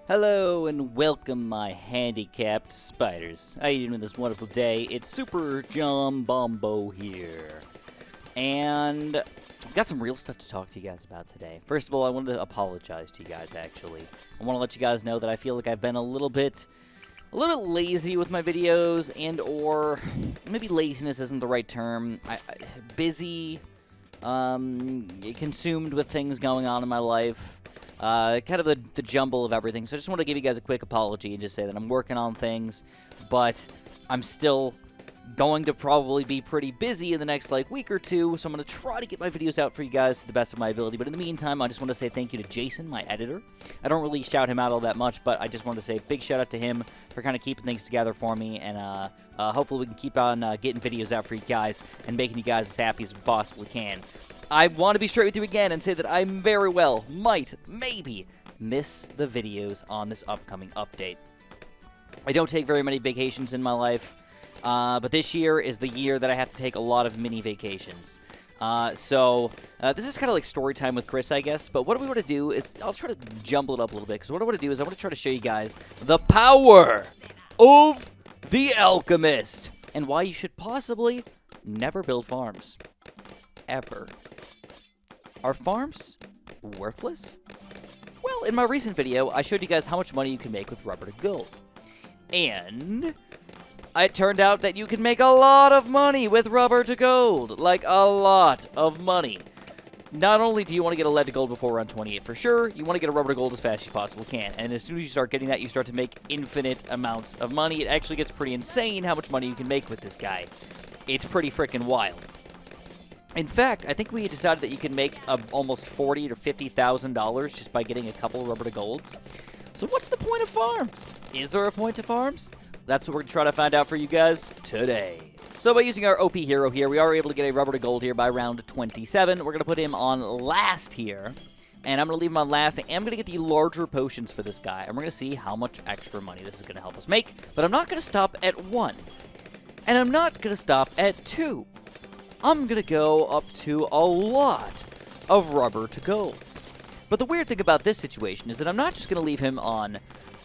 Hello and welcome, my handicapped spiders. How you doing this wonderful day? It's Super John Bombo here. And I've got some real stuff to talk to you guys about today. First of all, I wanted to apologize to you guys, actually. I want to let you guys know that I feel like I've been a little bit lazy with my videos, and or maybe laziness isn't the right term. Busy, consumed with things going on in my life. Kind of the jumble of everything. So I just want to give you guys a quick apology and just say that I'm working on things, but I'm still going to probably be pretty busy in the next week or two, so I'm going to try to get my videos out for you guys to the best of my ability. But in the meantime, I just want to say thank you to Jason, my editor. I don't really shout him out all that much, but I just want to say a big shout out to him for kind of keeping things together for me, and hopefully we can keep on getting videos out for you guys and making you guys as happy as we possibly can. I want to be straight with you again and say that I very well maybe miss the videos on this upcoming update. I don't take very many vacations in my life, but this year is the year that I have to take a lot of mini vacations. So this is kind of like story time with Chris, I guess, but what we want to do is, I'll try to jumble it up a little bit, because what I want to do is I want to try to show you guys the power of the Alchemist, and why you should possibly never build farms. Ever. Are farms worthless? Well, in my recent video, I showed you guys how much money you can make with rubber to gold. And it turned out that you can make a lot of money with rubber to gold. Like, a lot of money. Not only do you want to get a lead to gold before round 28 for sure, you want to get a rubber to gold as fast as you possibly can. And as soon as you start getting that, you start to make infinite amounts of money. It actually gets pretty insane how much money you can make with this guy. It's pretty freaking wild. In fact, I think we decided that you can make almost $40,000 to $50,000 just by getting a couple rubber to golds. So what's the point of farms? Is there a point to farms? That's what we're going to try to find out for you guys today. So by using our OP hero here, we are able to get a rubber to gold here by round 27. We're going to put him on last here, and I'm going to leave him on last. I am going to get the larger potions for this guy, and we're going to see how much extra money this is going to help us make. But I'm not going to stop at 1, and I'm not going to stop at 2. I'm going to go up to a lot of rubber to golds. But the weird thing about this situation is that I'm not just going to leave him on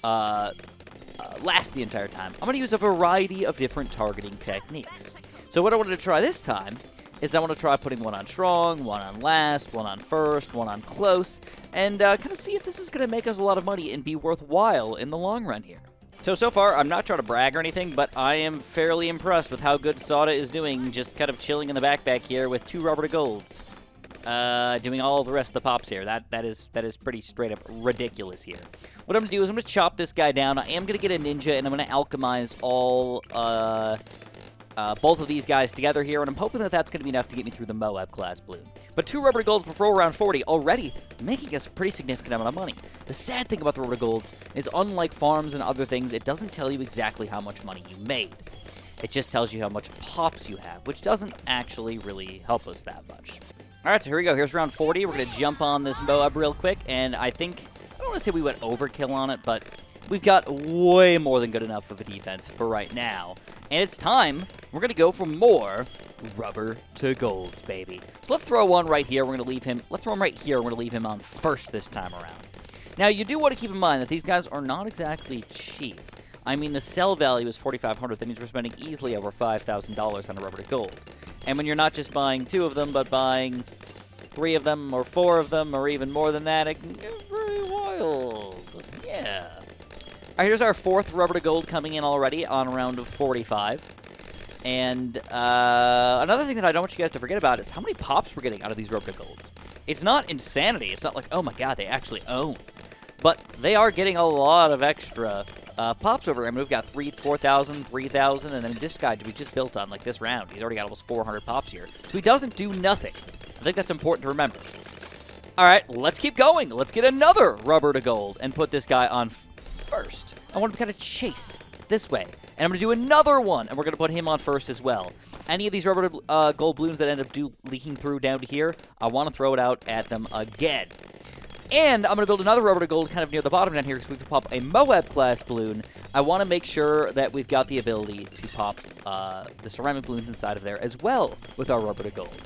last the entire time. I'm going to use a variety of different targeting techniques. So what I wanted to try this time is I want to try putting one on strong, one on last, one on first, one on close, and kind of see if this is going to make us a lot of money and be worthwhile in the long run here. So far, I'm not trying to brag or anything, but I am fairly impressed with how good Soda is doing, just kind of chilling in the backpack here with 2 rubber to golds. Doing all the rest of the pops here. That is pretty straight up ridiculous here. What I'm going to do is I'm going to chop this guy down. I am going to get a ninja, and I'm going to alchemize all both of these guys together here, and I'm hoping that that's going to be enough to get me through the Moab class Bloon. But 2 rubber golds before round 40 already making us a pretty significant amount of money. The sad thing about the rubber golds is, unlike farms and other things, it doesn't tell you exactly how much money you made. It just tells you how much pops you have, which doesn't actually really help us that much. Alright, so here we go. Here's round 40. We're going to jump on this Moab real quick, and I don't want to say we went overkill on it, but we've got way more than good enough of a defense for right now. And it's time. We're going to go for more rubber to golds, baby. So let's throw one right here. We're going to leave him. Let's throw him right here. We're going to leave him on first this time around. Now, you do want to keep in mind that these guys are not exactly cheap. I mean, the sell value is $4,500. That means we're spending easily over $5,000 on a rubber to gold. And when you're not just buying 2 of them, but buying 3 of them or 4 of them or even more than that, it can get pretty wild. Yeah. All right, here's our 4th rubber to gold coming in already on round 45. And another thing that I don't want you guys to forget about is how many pops we're getting out of these rubber to golds. It's not insanity. It's not like, oh my god, they actually own. But they are getting a lot of extra pops over. I mean, we've got 4,000, 3,000, and then this guy we just built on, like this round, he's already got almost 400 pops here. So he doesn't do nothing. I think that's important to remember. All right, let's keep going. Let's get another rubber to gold and put this guy on first. I want to kind of chase this way. And I'm going to do another one, and we're going to put him on first as well. Any of these rubber gold balloons that end up leaking through down to here, I want to throw it out at them again. And I'm going to build another rubber to gold kind of near the bottom down here because we can pop a Moab class balloon. I want to make sure that we've got the ability to pop the ceramic balloons inside of there as well with our rubber to gold.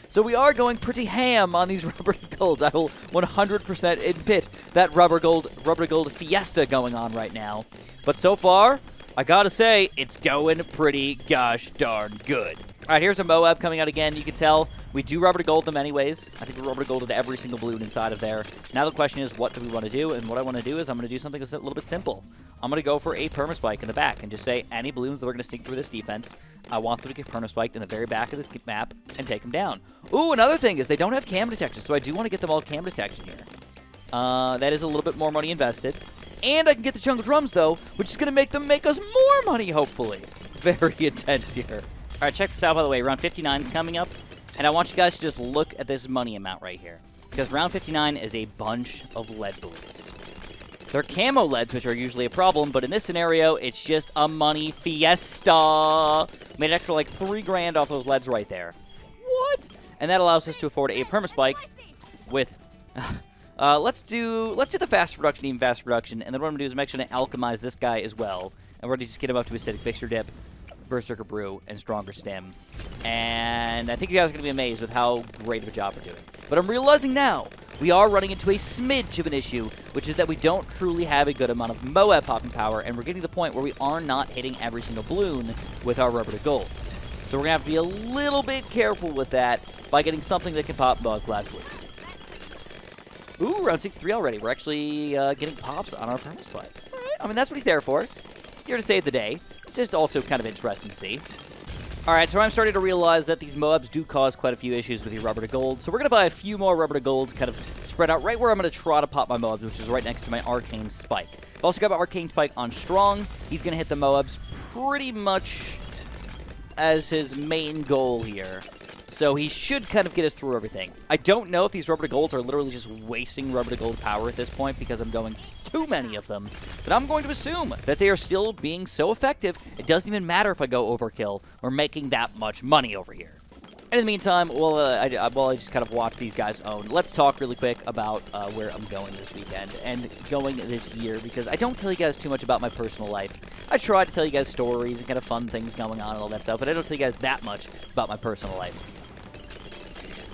So we are going pretty ham on these rubber golds. I will 100% admit that rubber gold fiesta going on right now. But so far, I gotta say, it's going pretty gosh darn good. All right, here's a Moab coming out again. You can tell we do rubber to gold them anyways. I think we rubber to golded every single balloon inside of there. Now the question is, what do we want to do? And what I want to do is I'm going to do something that's a little bit simple. I'm going to go for a permaspike in the back and just say any balloons that are going to sneak through this defense, I want them to get permaspiked in the very back of this map and take them down. Ooh, another thing is they don't have cam detection, so I do want to get them all cam detection here. That is a little bit more money invested. And I can get the jungle drums, though, which is going to make them make us more money, hopefully. Very intense here. All right, check this out, by the way. Round 59 is coming up, and I want you guys to just look at this money amount right here. Because round 59 is a bunch of lead balloons. They're camo leads, which are usually a problem, but in this scenario, it's just a money fiesta. Made an extra, like, 3 grand off those leads right there. What? And that allows us to afford a permaspike with... let's do the fast production, even fast production, and then what I'm going to do is I'm actually going to alchemize this guy as well. And we're going to just get him up to acidic fixture dip, berserker brew, and stronger stem. And I think you guys are going to be amazed with how great of a job we're doing. But I'm realizing now we are running into a smidge of an issue, which is that we don't truly have a good amount of Moab popping power, and we're getting to the point where we are not hitting every single balloon with our rubber to gold. So we're going to have to be a little bit careful with that by getting something that can pop glass balloons. Ooh, round 63 already. We're actually getting pops on our permaspike. All right. I mean, that's what he's there for. Here to save the day. It's just also kind of interesting to see. All right, so I'm starting to realize that these Moabs do cause quite a few issues with your rubber to gold. So we're going to buy a few more rubber to golds kind of spread out right where I'm going to try to pop my Moabs, which is right next to my arcane spike. I've also got my arcane spike on strong. He's going to hit the Moabs pretty much as his main goal here. So he should kind of get us through everything. I don't know if these rubber to golds are literally just wasting rubber to gold power at this point because I'm going too many of them. But I'm going to assume that they are still being so effective, it doesn't even matter if I go overkill. We're making that much money over here. And in the meantime, while I just kind of watch these guys own, let's talk really quick about where I'm going this weekend and going this year, because I don't tell you guys too much about my personal life. I try to tell you guys stories and kind of fun things going on and all that stuff, but I don't tell you guys that much about my personal life.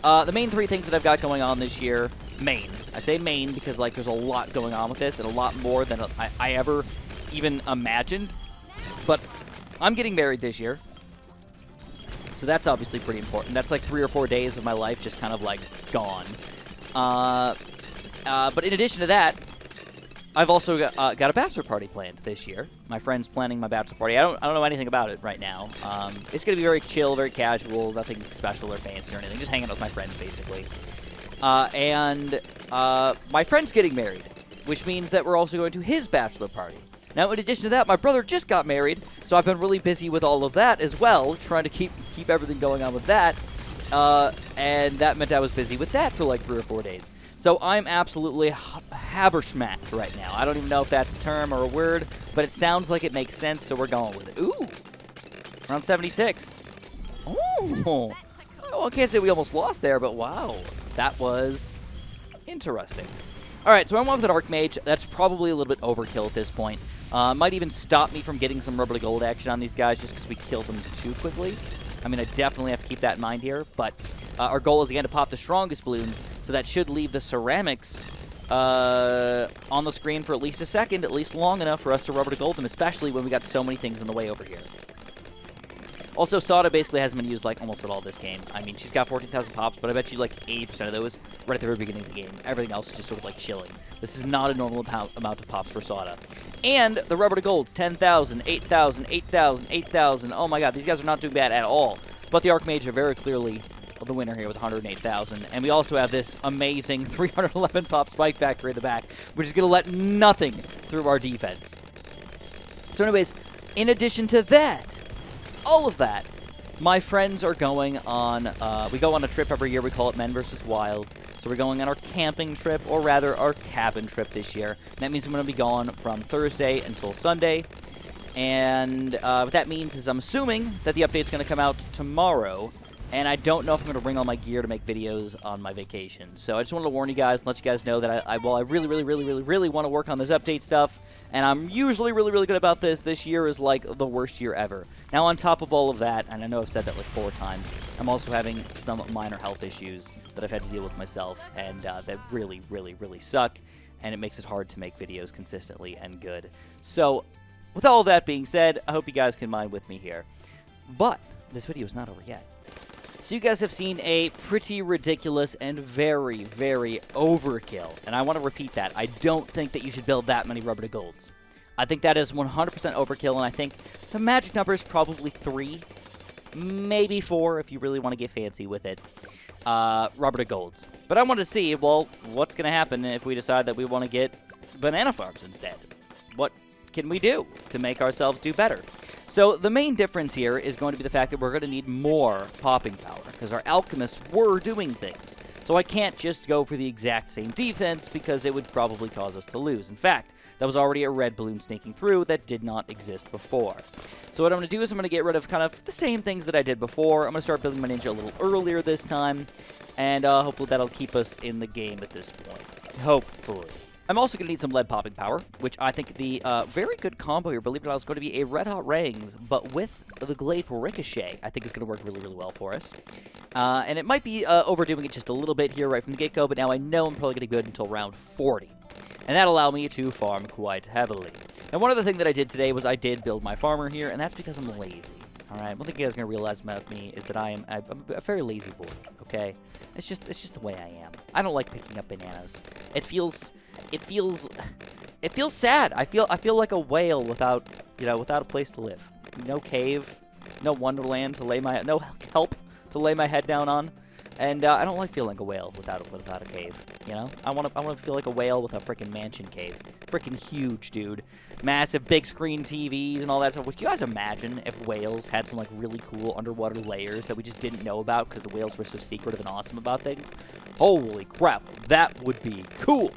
The main 3 things that I've got going on this year, main. I say main because, like, there's a lot going on with this and a lot more than I ever even imagined. But I'm getting married this year. So that's obviously pretty important. That's like 3 or 4 days of my life just kind of, like, gone. But in addition to that, I've also got a bachelor party planned this year. My friend's planning my bachelor party. I don't know anything about it right now. It's going to be very chill, very casual, nothing special or fancy or anything. Just hanging out with my friends, basically. And my friend's getting married, which means that we're also going to his bachelor party. Now, in addition to that, my brother just got married, so I've been really busy with all of that as well, trying to keep everything going on with that. And that meant I was busy with that for like 3 or 4 days. So I'm absolutely habersmacked right now. I don't even know if that's a term or a word, but it sounds like it makes sense, so we're going with it. Ooh, round 76. Oh, well, I can't say we almost lost there, but wow, that was interesting. All right, so I'm on with an Archmage. That's probably a little bit overkill at this point. Might even stop me from getting some rubber to gold action on these guys just because we killed them too quickly. I mean, I definitely have to keep that in mind here, but our goal is, again, to pop the strongest balloons, so that should leave the ceramics on the screen for at least a second, at least long enough for us to rubber to gold them, especially when we got so many things in the way over here. Also, Sada basically hasn't been used, like, almost at all this game. I mean, she's got 14,000 pops, but I bet you, like, 80% of those right at the very beginning of the game. Everything else is just sort of, like, chilling. This is not a normal amount of pops for Sada. And the rubber to golds, 10,000, 8,000, 8,000, 8,000. Oh, my God, these guys are not doing bad at all. But the Archmage are very clearly the winner here with 108,000. And we also have this amazing 311 pop spike factory in the back, which is going to let nothing through our defense. So anyways, in addition to that, all of that, my friends are going on, we go on a trip every year. We call it Men vs. Wild. So we're going on our camping trip, or rather our cabin trip this year. And that means I'm going to be gone from Thursday until Sunday. And what that means is I'm assuming that the update's going to come out tomorrow. And I don't know if I'm going to bring all my gear to make videos on my vacation. So I just wanted to warn you guys and let you guys know that I really want to work on this update stuff. And I'm usually really good about this. This year is like the worst year ever. Now, on top of all of that, and I know I've said that like 4 times, I'm also having some minor health issues that I've had to deal with myself. And that really suck. and it makes it hard to make videos consistently and good. So, with all that being said, I hope you guys can mind with me here. But this video is not over yet. So you guys have seen a pretty ridiculous and very, very overkill. And I want to repeat that. I don't think that you should build that many rubber to golds. I think that is 100% overkill, and I think the magic number is probably 3, maybe 4 if you really want to get fancy with it. Rubber to golds. But I want to see, well, what's going to happen if we decide that we want to get banana farms instead? What can we do to make ourselves do better? So the main difference here is going to be the fact that we're going to need more popping power, because our alchemists were doing things. So I can't just go for the exact same defense, because it would probably cause us to lose. In fact, that was already a red balloon sneaking through that did not exist before. So what I'm going to do is I'm going to get rid of kind of the same things that I did before. I'm going to start building my ninja a little earlier this time, and hopefully that'll keep us in the game at this point. Hopefully. I'm also going to need some lead popping power, which I think the very good combo here, believe it or not, is going to be a Red Hot Rings, but with the Glade for Ricochet, I think is going to work really, really well for us. And it might be overdoing it just a little bit here right from the get-go, but now I know I'm probably going to be good until round 40. And that'll allow me to farm quite heavily. And one other thing that I did today was I did build my farmer here, and that's because I'm lazy. Alright, one thing you guys are going to realize about me is that I'm a very lazy boy, okay? It's just the way I am. I don't like picking up bananas. It feels sad. I feel like a whale without a place to live. No cave, no wonderland to lay my no help to lay my head down on. And I don't like feeling like a whale without a cave, you know? I want to feel like a whale with a freaking mansion cave. Freaking huge, dude. Massive big screen TVs and all that stuff. Would you guys imagine if whales had some, like, really cool underwater layers that we just didn't know about because the whales were so secretive and awesome about things? Holy crap, that would be cool.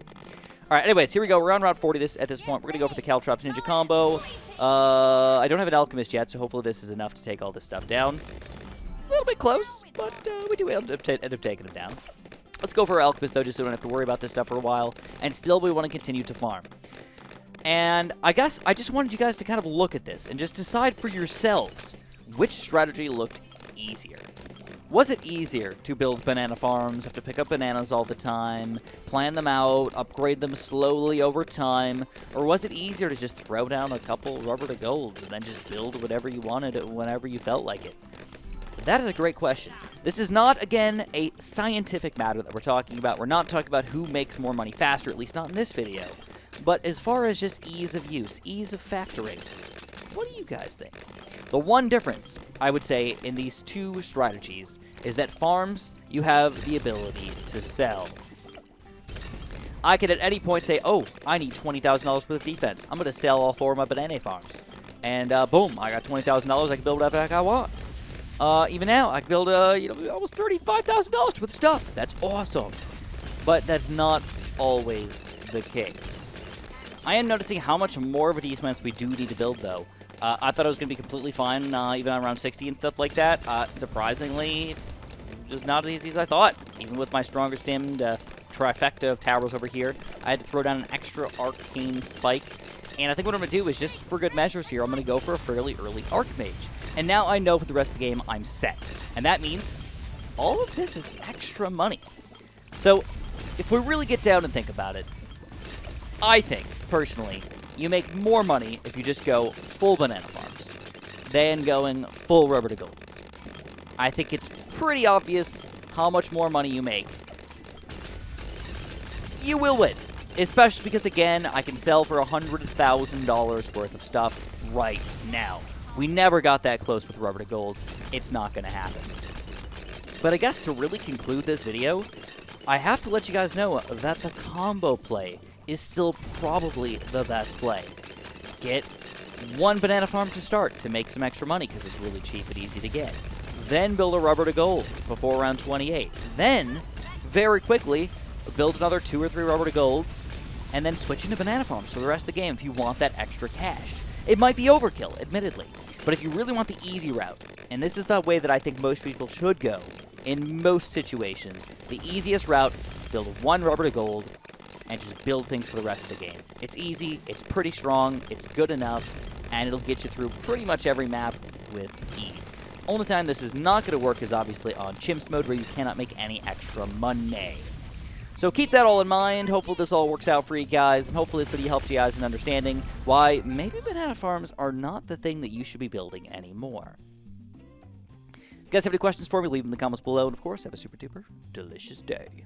All right, anyways, here we go. We're on round 40 at this point. We're going to go for the Caltrops Ninja combo. I don't have an Alchemist yet, so hopefully this is enough to take all this stuff down. A little bit close, but we do end up taking him down. Let's go for our Alchemist, though, just so we don't have to worry about this stuff for a while. And still, we want to continue to farm. And I guess I just wanted you guys to kind of look at this and just decide for yourselves which strategy looked easier. Was it easier to build banana farms, have to pick up bananas all the time, plan them out, upgrade them slowly over time, or was it easier to just throw down a couple rubber to golds and then just build whatever you wanted whenever you felt like it? That is a great question. This is not, again, a scientific matter that we're talking about. We're not talking about who makes more money faster, at least not in this video. But as far as just ease of use, ease of factoring, what do you guys think? The one difference, I would say, in these two strategies is that farms, you have the ability to sell. I could at any point say, oh, I need $20,000 worth of defense. I'm going to sell all 4 of my banana farms. And boom, I got $20,000. I can build whatever the heck I want. Even now, I can build, almost $35,000 worth of stuff. That's awesome. But that's not always the case. I am noticing how much more of a defense we do need to build, though. I thought it was going to be completely fine, even on round 60 and stuff like that. Surprisingly, just not as easy as I thought. Even with my stronger stemmed trifecta of towers over here, I had to throw down an extra arcane spike. And I think what I'm going to do is, just for good measures here, I'm going to go for a fairly early Archmage. And now I know for the rest of the game I'm set. And that means all of this is extra money. So if we really get down and think about it, I think, personally, you make more money if you just go full banana farms than going full rubber to golds. I think it's pretty obvious how much more money you make. You will win. Especially because, again, I can sell for $100,000 worth of stuff right now. We never got that close with rubber to golds. It's not going to happen. But I guess to really conclude this video, I have to let you guys know that the combo play is still probably the best play. Get 1 banana farm to start to make some extra money because it's really cheap and easy to get. Then build a rubber to gold before round 28. Then, very quickly, build another 2 or 3 rubber to golds, and then switch into banana farms for the rest of the game if you want that extra cash. It might be overkill, admittedly, but if you really want the easy route, and this is the way that I think most people should go in most situations, the easiest route, build 1 rubber to gold, and just build things for the rest of the game. It's easy, it's pretty strong, it's good enough, and it'll get you through pretty much every map with ease. Only time this is not going to work is obviously on chimps mode, where you cannot make any extra money. So keep that all in mind. Hopefully this all works out for you guys, and hopefully this video helps you guys in understanding why maybe banana farms are not the thing that you should be building anymore. If you guys have any questions for me, leave them in the comments below, and of course, have a super duper delicious day.